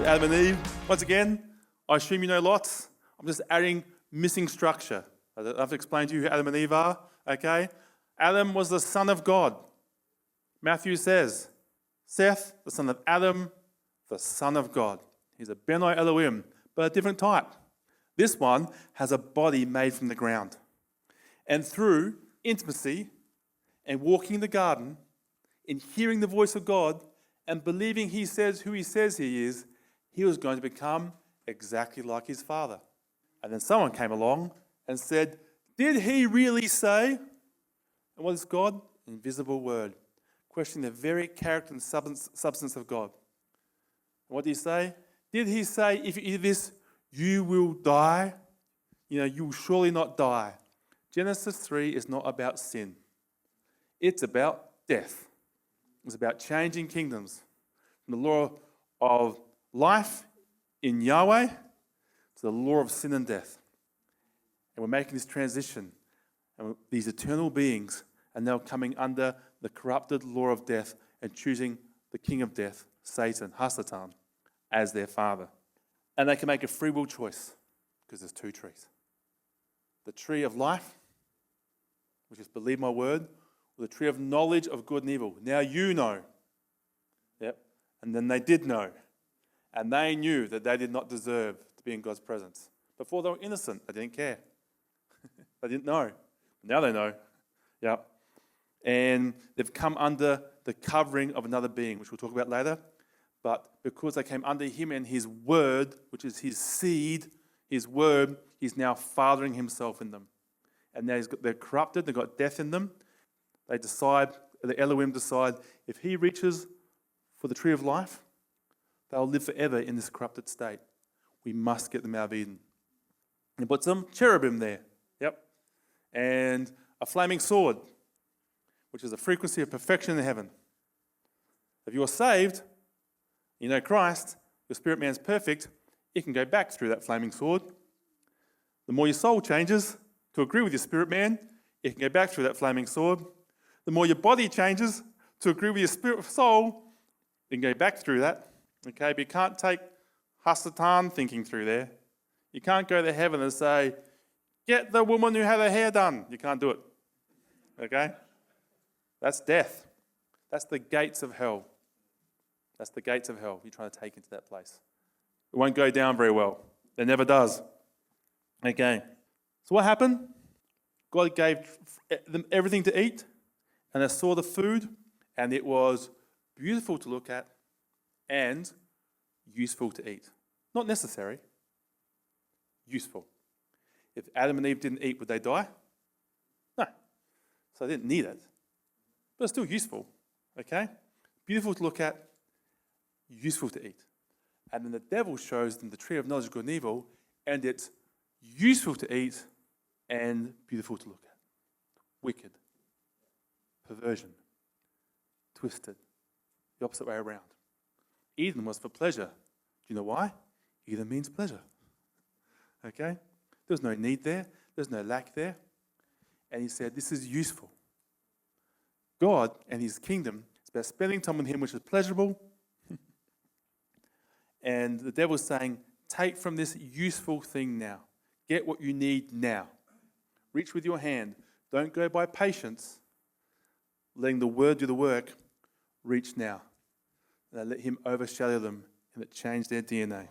to Adam and Eve. Once again, I assume you know lots. I'm just adding missing structure. I have to explain to you who Adam and Eve are, okay? Adam was the son of God. Matthew says, Seth, the son of Adam, the son of God. He's a Benai Elohim, but a different type. This one has a body made from the ground. And through intimacy and walking in the garden, in hearing the voice of God and believing he says who he says he is, he was going to become exactly like his father. And then someone came along and said, did he really say? And what is God? Invisible word. Questioning the very character and substance of God. And what did he say? Did he say, if you eat this, you will die? You will surely not die. Genesis 3 is not about sin. It's about death. It's about changing kingdoms. From the law of life in Yahweh to the law of sin and death. And we're making this transition. And these eternal beings are now coming under the corrupted law of death and choosing the king of death, Satan, Hasatan, as their father. And they can make a free will choice because there's two trees. The tree of life, which is believe my word, or the tree of knowledge of good and evil. Now you know. Yep. And then they did know. And they knew that they did not deserve to be in God's presence. Before they were innocent, they didn't care. They didn't know. Now they know. Yep. And they've come under the covering of another being, which we'll talk about later. But because they came under him and his word, which is his seed, his word, he's now fathering himself in them. And now they're corrupted, they've got death in them. They decide, the Elohim decide, if he reaches for the tree of life, they'll live forever in this corrupted state. We must get them out of Eden. And put some cherubim there. Yep. And a flaming sword, which is the frequency of perfection in heaven. If you're saved, you know Christ, your spirit man's perfect, you can go back through that flaming sword. The more your soul changes to agree with your spirit man, you can go back through that flaming sword. The more your body changes to agree with your spirit soul, you can go back through that. Okay, but you can't take Hasatan thinking through there. You can't go to heaven and say, get the woman who had her hair done. You can't do it. Okay? That's death. That's the gates of hell. That's the gates of hell you're trying to take into that place. It won't go down very well. It never does. Okay. So what happened? God gave them everything to eat, and they saw the food, and it was beautiful to look at and useful to eat. Not necessary. Useful. If Adam and Eve didn't eat, would they die? No. So they didn't need it. But it's still useful. Okay? Beautiful to look at, useful to eat. And then the devil shows them the tree of knowledge of good and evil, and it's useful to eat and beautiful to look at. Wicked. Perversion. Twisted. The opposite way around. Eden was for pleasure. Do you know why? Eden means pleasure. Okay? There's no need there. There's no lack there. And he said, this is useful. God and his kingdom is about spending time with him, which is pleasurable. And the devil's saying, take from this useful thing now. Get what you need now. Reach with your hand. Don't go by patience, letting the word do the work. Reach now. And let him overshadow them and it change their DNA.